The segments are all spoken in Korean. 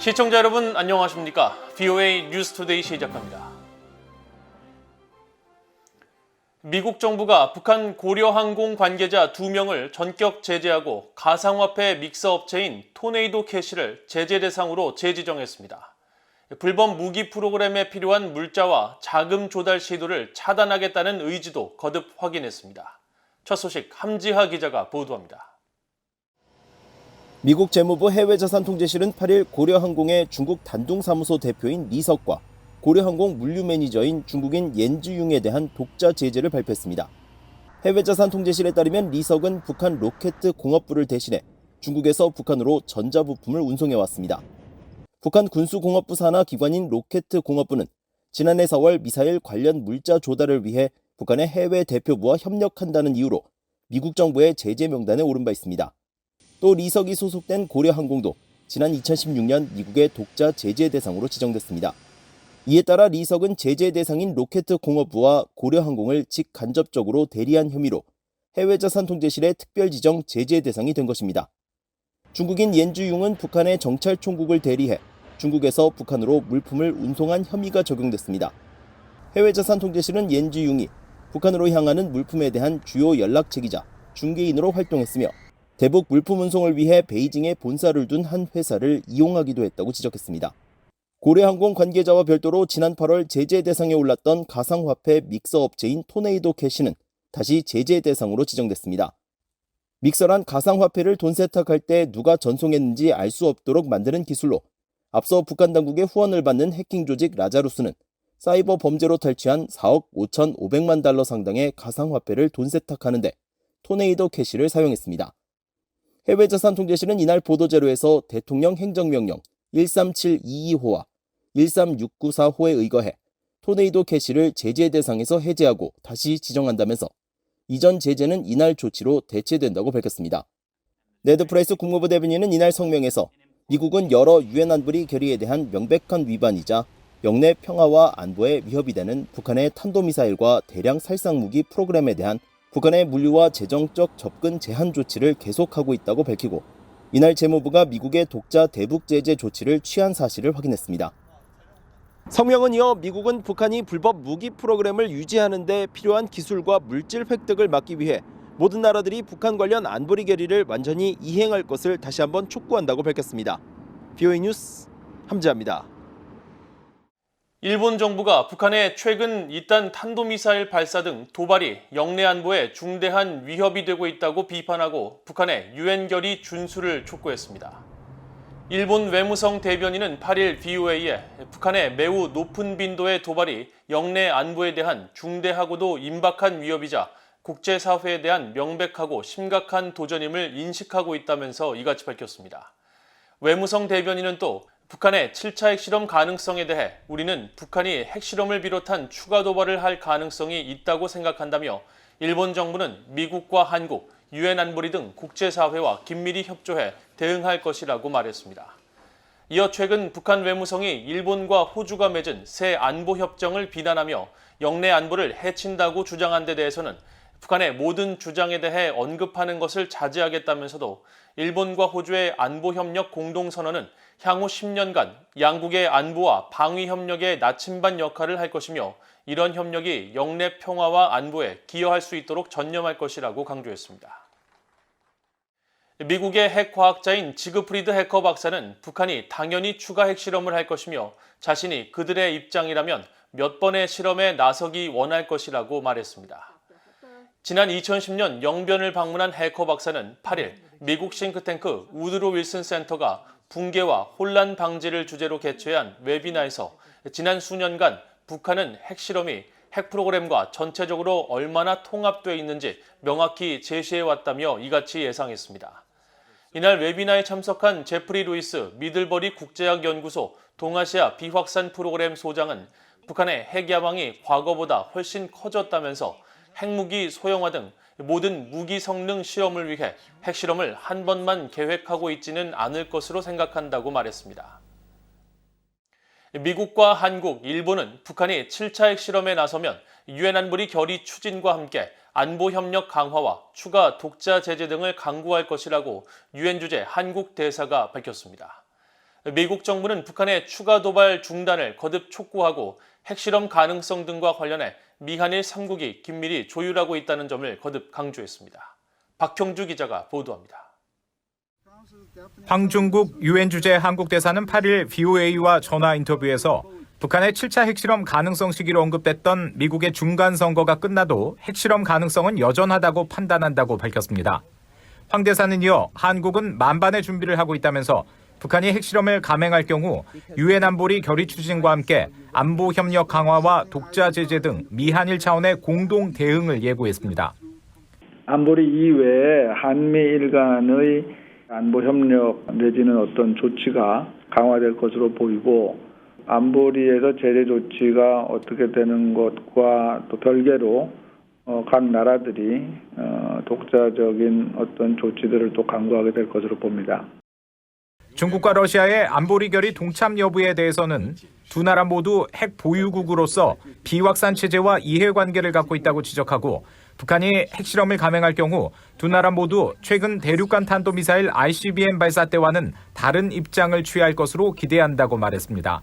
시청자 여러분 안녕하십니까? VOA 뉴스투데이 시작합니다. 미국 정부가 북한 고려항공 관계자 2명을 전격 제재하고 가상화폐 믹서 업체인 토네이도 캐시를 제재 대상으로 재지정했습니다. 불법 무기 프로그램에 필요한 물자와 자금 조달 시도를 차단하겠다는 의지도 거듭 확인했습니다. 첫 소식 함지하 기자가 보도합니다. 미국 재무부 해외자산통제실은 8일 고려항공의 중국 단둥사무소 대표인 리석과 고려항공 물류 매니저인 중국인 옌즈융에 대한 독자 제재를 발표했습니다. 해외자산통제실에 따르면 리석은 북한 로켓 공업부를 대신해 중국에서 북한으로 전자부품을 운송해왔습니다. 북한 군수공업부 산하 기관인 로켓 공업부는 지난해 4월 미사일 관련 물자 조달을 위해 북한의 해외 대표부와 협력한다는 이유로 미국 정부의 제재 명단에 오른 바 있습니다. 또 리석이 소속된 고려항공도 지난 2016년 미국의 독자 제재 대상으로 지정됐습니다. 이에 따라 리석은 제재 대상인 로켓 공업부와 고려항공을 직간접적으로 대리한 혐의로 해외자산통제실의 특별 지정 제재 대상이 된 것입니다. 중국인 옌주융은 북한의 정찰총국을 대리해 중국에서 북한으로 물품을 운송한 혐의가 적용됐습니다. 해외자산통제실은 옌주융이 북한으로 향하는 물품에 대한 주요 연락책이자 중개인으로 활동했으며 대북 물품 운송을 위해 베이징에 본사를 둔 한 회사를 이용하기도 했다고 지적했습니다. 고려항공 관계자와 별도로 지난 8월 제재 대상에 올랐던 가상화폐 믹서 업체인 토네이도 캐시는 다시 제재 대상으로 지정됐습니다. 믹서란 가상화폐를 돈 세탁할 때 누가 전송했는지 알 수 없도록 만드는 기술로 앞서 북한 당국의 후원을 받는 해킹 조직 라자루스는 사이버 범죄로 탈취한 4억 5,500만 달러 상당의 가상화폐를 돈 세탁하는데 토네이도 캐시를 사용했습니다. 해외자산통제실은 이날 보도자료에서 대통령 행정명령 13722호와 13694호에 의거해 토네이도 캐시를 제재 대상에서 해제하고 다시 지정한다면서 이전 제재는 이날 조치로 대체된다고 밝혔습니다. 네드 프라이스 국무부 대변인은 이날 성명에서 미국은 여러 유엔 안보리 결의에 대한 명백한 위반이자 영내 평화와 안보에 위협이 되는 북한의 탄도미사일과 대량 살상무기 프로그램에 대한 북한의 물류와 재정적 접근 제한 조치를 계속하고 있다고 밝히고 이날 재무부가 미국의 독자 대북 제재 조치를 취한 사실을 확인했습니다. 성명은 이어 미국은 북한이 불법 무기 프로그램을 유지하는 데 필요한 기술과 물질 획득을 막기 위해 모든 나라들이 북한 관련 안보리 결의를 완전히 이행할 것을 다시 한번 촉구한다고 밝혔습니다. VOA 뉴스 함지하입니다. 일본 정부가 북한의 최근 잇단 탄도미사일 발사 등 도발이 영내 안보에 중대한 위협이 되고 있다고 비판하고 북한의 유엔 결의 준수를 촉구했습니다. 일본 외무성 대변인은 8일 VOA에 북한의 매우 높은 빈도의 도발이 영내 안보에 대한 중대하고도 임박한 위협이자 국제사회에 대한 명백하고 심각한 도전임을 인식하고 있다면서 이같이 밝혔습니다. 외무성 대변인은 또 북한의 7차 핵실험 가능성에 대해 우리는 북한이 핵실험을 비롯한 추가 도발을 할 가능성이 있다고 생각한다며 일본 정부는 미국과 한국, 유엔 안보리 등 국제사회와 긴밀히 협조해 대응할 것이라고 말했습니다. 이어 최근 북한 외무성이 일본과 호주가 맺은 새 안보협정을 비난하며 영내 안보를 해친다고 주장한 데 대해서는 북한의 모든 주장에 대해 언급하는 것을 자제하겠다면서도 일본과 호주의 안보협력 공동선언은 향후 10년간 양국의 안보와 방위 협력의 나침반 역할을 할 것이며 이런 협력이 영내 평화와 안보에 기여할 수 있도록 전념할 것이라고 강조했습니다. 미국의 핵과학자인 지그프리드 해커 박사는 북한이 당연히 추가 핵실험을 할 것이며 자신이 그들의 입장이라면 몇 번의 실험에 나서기 원할 것이라고 말했습니다. 지난 2010년 영변을 방문한 해커 박사는 8일 미국 싱크탱크 우드로 윌슨 센터가 붕괴와 혼란 방지를 주제로 개최한 웨비나에서 지난 수년간 북한은 핵실험이 핵 프로그램과 전체적으로 얼마나 통합되어 있는지 명확히 제시해왔다며 이같이 예상했습니다. 이날 웨비나에 참석한 제프리 루이스 미들버리 국제학연구소 동아시아 비확산 프로그램 소장은 북한의 핵 야망이 과거보다 훨씬 커졌다면서 핵무기 소형화 등 모든 무기 성능 시험을 위해 핵실험을 한 번만 계획하고 있지는 않을 것으로 생각한다고 말했습니다. 미국과 한국, 일본은 북한이 7차 핵실험에 나서면 유엔 안보리 결의 추진과 함께 안보 협력 강화와 추가 독자 제재 등을 강구할 것이라고 유엔 주재 한국 대사가 밝혔습니다. 미국 정부는 북한의 추가 도발 중단을 거듭 촉구하고 핵실험 가능성 등과 관련해 미한일 3국이 긴밀히 조율하고 있다는 점을 거듭 강조했습니다. 박형주 기자가 보도합니다. 황중국 유엔 주재 한국 대사는 8일 VOA와 전화 인터뷰에서 북한의 7차 핵실험 가능성 시기로 언급됐던 미국의 중간 선거가 끝나도 핵실험 가능성은 여전하다고 판단한다고 밝혔습니다. 황 대사는 이어 한국은 만반의 준비를 하고 있다면서 북한이 핵실험을 감행할 경우 유엔 안보리 결의 추진과 함께 안보 협력 강화와 독자 제재 등 미한일 차원의 공동 대응을 예고했습니다. 안보리 이외에 한미일 간의 안보 협력 내지는 어떤 조치가 강화될 것으로 보이고 안보리에서 제재 조치가 어떻게 되는 것과 또 별개로 각 나라들이 독자적인 어떤 조치들을 또 강구하게 될 것으로 봅니다. 중국과 러시아의 안보리 결의 동참 여부에 대해서는 두 나라 모두 핵 보유국으로서 비확산 체제와 이해관계를 갖고 있다고 지적하고 북한이 핵실험을 감행할 경우 두 나라 모두 최근 대륙간 탄도미사일 ICBM 발사 때와는 다른 입장을 취할 것으로 기대한다고 말했습니다.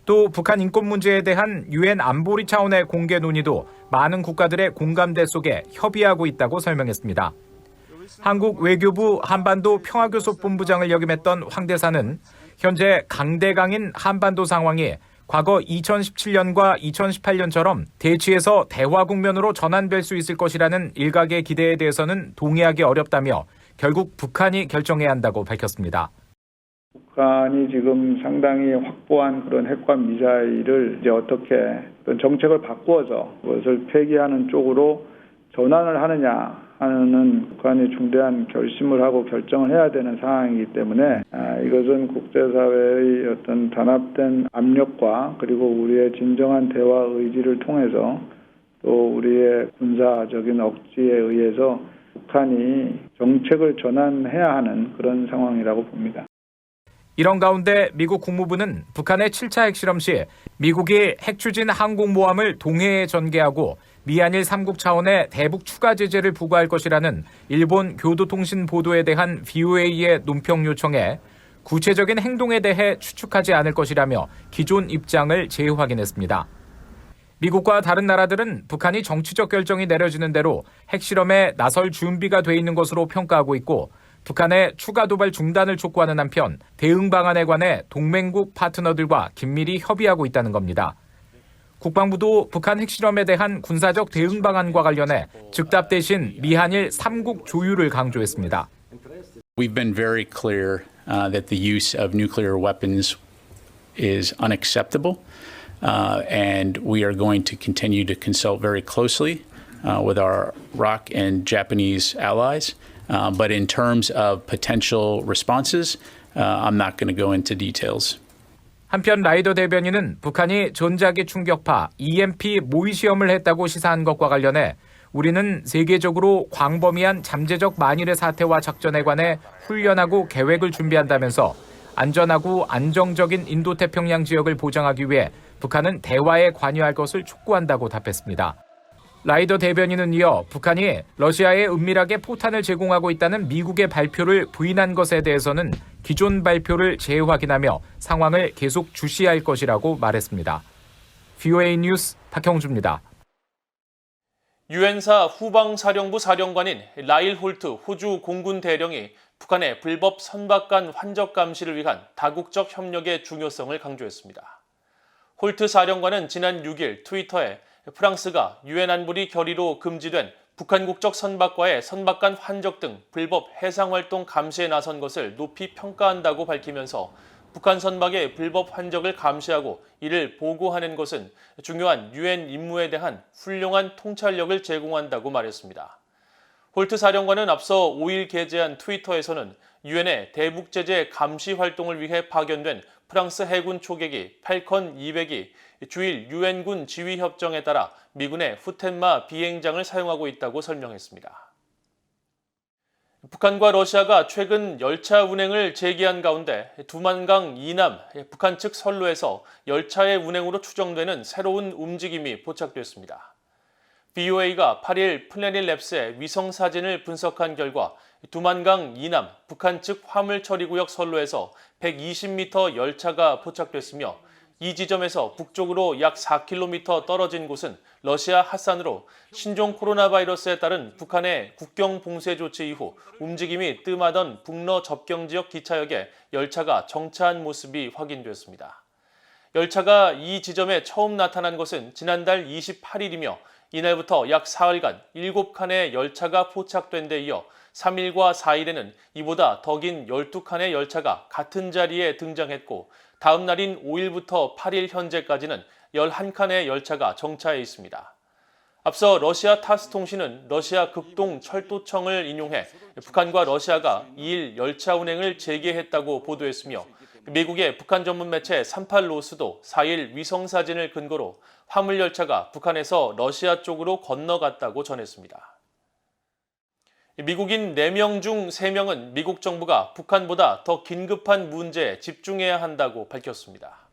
또 북한 인권 문제에 대한 유엔 안보리 차원의 공개 논의도 많은 국가들의 공감대 속에 협의하고 있다고 설명했습니다. 한국 외교부 한반도 평화교섭본부장을 역임했던 황 대사는 현재 강대강인 한반도 상황이 과거 2017년과 2018년처럼 대치에서 대화 국면으로 전환될 수 있을 것이라는 일각의 기대에 대해서는 동의하기 어렵다며 결국 북한이 결정해야 한다고 밝혔습니다. 북한이 지금 상당히 확보한 그런 핵과 미사일을 이제 어떻게 정책을 바꾸어서 그것을 폐기하는 쪽으로 전환을 하느냐 하는 북한이 중대한 결심을 하고 결정을 해야 되는 상황이기 때문에 이것은 국제사회의 어떤 단합된 압력과 그리고 우리의 진정한 대화 의지를 통해서 또 우리의 군사적인 억지에 의해서 북한이 정책을 전환해야 하는 그런 상황이라고 봅니다. 이런 가운데 미국 국무부는 북한의 7차 핵실험 시 미국이 핵추진 항공모함을 동해에 전개하고 미한일 3국 차원의 대북 추가 제재를 부과할 것이라는 일본 교도통신 보도에 대한 VOA의 논평 요청에 구체적인 행동에 대해 추측하지 않을 것이라며 기존 입장을 재확인했습니다. 미국과 다른 나라들은 북한이 정치적 결정이 내려지는 대로 핵실험에 나설 준비가 돼 있는 것으로 평가하고 있고 북한의 추가 도발 중단을 촉구하는 한편 대응 방안에 관해 동맹국 파트너들과 긴밀히 협의하고 있다는 겁니다. 국방부도 북한 핵실험에 대한 군사적 대응 방안과 관련해 즉답 대신 미한일 3국 조율을 강조했습니다. We've been very clear that the use of nuclear weapons is unacceptable, and we are going to continue to consult very closely with our ROC and Japanese allies. But in terms of potential responses, I'm not going to go into details. 한편 라이더 대변인은 북한이 전자기 충격파 EMP 모의 시험을 했다고 시사한 것과 관련해 우리는 세계적으로 광범위한 잠재적 만일의 사태와 작전에 관해 훈련하고 계획을 준비한다면서 안전하고 안정적인 인도태평양 지역을 보장하기 위해 북한은 대화에 관여할 것을 촉구한다고 답했습니다. 라이더 대변인은 이어 북한이 러시아에 은밀하게 포탄을 제공하고 있다는 미국의 발표를 부인한 것에 대해서는 기존 발표를 재확인하며 상황을 계속 주시할 것이라고 말했습니다. VOA 뉴스 박형주입니다. 유엔사 후방사령부 사령관인 라일 홀트 호주 공군 대령이 북한의 불법 선박간 환적 감시를 위한 다국적 협력의 중요성을 강조했습니다. 홀트 사령관은 지난 6일 트위터에 프랑스가 유엔 안보리 결의로 금지된 북한 국적 선박과의 선박간 환적 등 불법 해상활동 감시에 나선 것을 높이 평가한다고 밝히면서 북한 선박의 불법 환적을 감시하고 이를 보고하는 것은 중요한 유엔 임무에 대한 훌륭한 통찰력을 제공한다고 말했습니다. 홀트 사령관은 앞서 5일 게재한 트위터에서는 유엔의 대북 제재 감시 활동을 위해 파견된 프랑스 해군 초계기 팔컨 200이 주일 유엔군 지휘협정에 따라 미군의 후텐마 비행장을 사용하고 있다고 설명했습니다. 북한과 러시아가 최근 열차 운행을 재개한 가운데 두만강 이남 북한 측 선로에서 열차의 운행으로 추정되는 새로운 움직임이 포착됐습니다. BOA가 8일 플래닛 랩스의 위성 사진을 분석한 결과 두만강 이남 북한 측 화물 처리구역 선로에서 120m 열차가 포착됐으며 이 지점에서 북쪽으로 약 4km 떨어진 곳은 러시아 핫산으로 신종 코로나 바이러스에 따른 북한의 국경 봉쇄 조치 이후 움직임이 뜸하던 북러 접경 지역 기차역에 열차가 정차한 모습이 확인됐습니다. 열차가 이 지점에 처음 나타난 것은 지난달 28일이며 이날부터 약 사흘간 7칸의 열차가 포착된 데 이어 3일과 4일에는 이보다 더 긴 12칸의 열차가 같은 자리에 등장했고 다음 날인 5일부터 8일 현재까지는 11칸의 열차가 정차해 있습니다. 앞서 러시아 타스 통신은 러시아 극동 철도청을 인용해 북한과 러시아가 2일 열차 운행을 재개했다고 보도했으며 미국의 북한 전문 매체 38로스도 4일 위성사진을 근거로 화물열차가 북한에서 러시아 쪽으로 건너갔다고 전했습니다. 미국인 4명 중 3명은 미국 정부가 북한보다 더 긴급한 문제에 집중해야 한다고 밝혔습니다.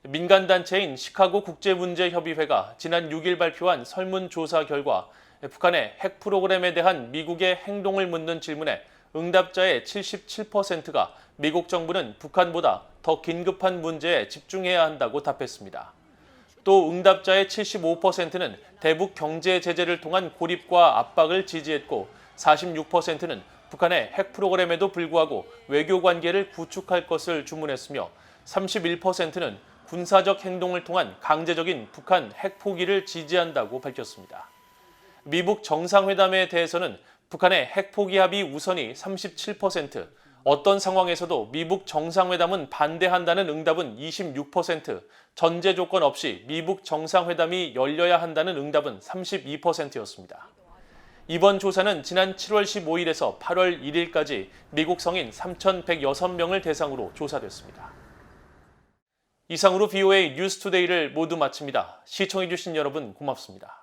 민간단체인 시카고 국제문제협의회가 지난 6일 발표한 설문조사 결과 북한의 핵 프로그램에 대한 미국의 행동을 묻는 질문에 응답자의 77%가 미국 정부는 북한보다 더 긴급한 문제에 집중해야 한다고 답했습니다. 또 응답자의 75%는 대북 경제 제재를 통한 고립과 압박을 지지했고 46%는 북한의 핵 프로그램에도 불구하고 외교 관계를 구축할 것을 주문했으며 31%는 군사적 행동을 통한 강제적인 북한 핵 포기를 지지한다고 밝혔습니다. 미북 정상회담에 대해서는 북한의 핵 포기 합의 우선이 37%, 어떤 상황에서도 미북 정상회담은 반대한다는 응답은 26%, 전제 조건 없이 미북 정상회담이 열려야 한다는 응답은 32%였습니다. 이번 조사는 지난 7월 15일에서 8월 1일까지 미국 성인 3,106명을 대상으로 조사됐습니다. 이상으로 BOA 뉴스투데이를 모두 마칩니다. 시청해주신 여러분 고맙습니다.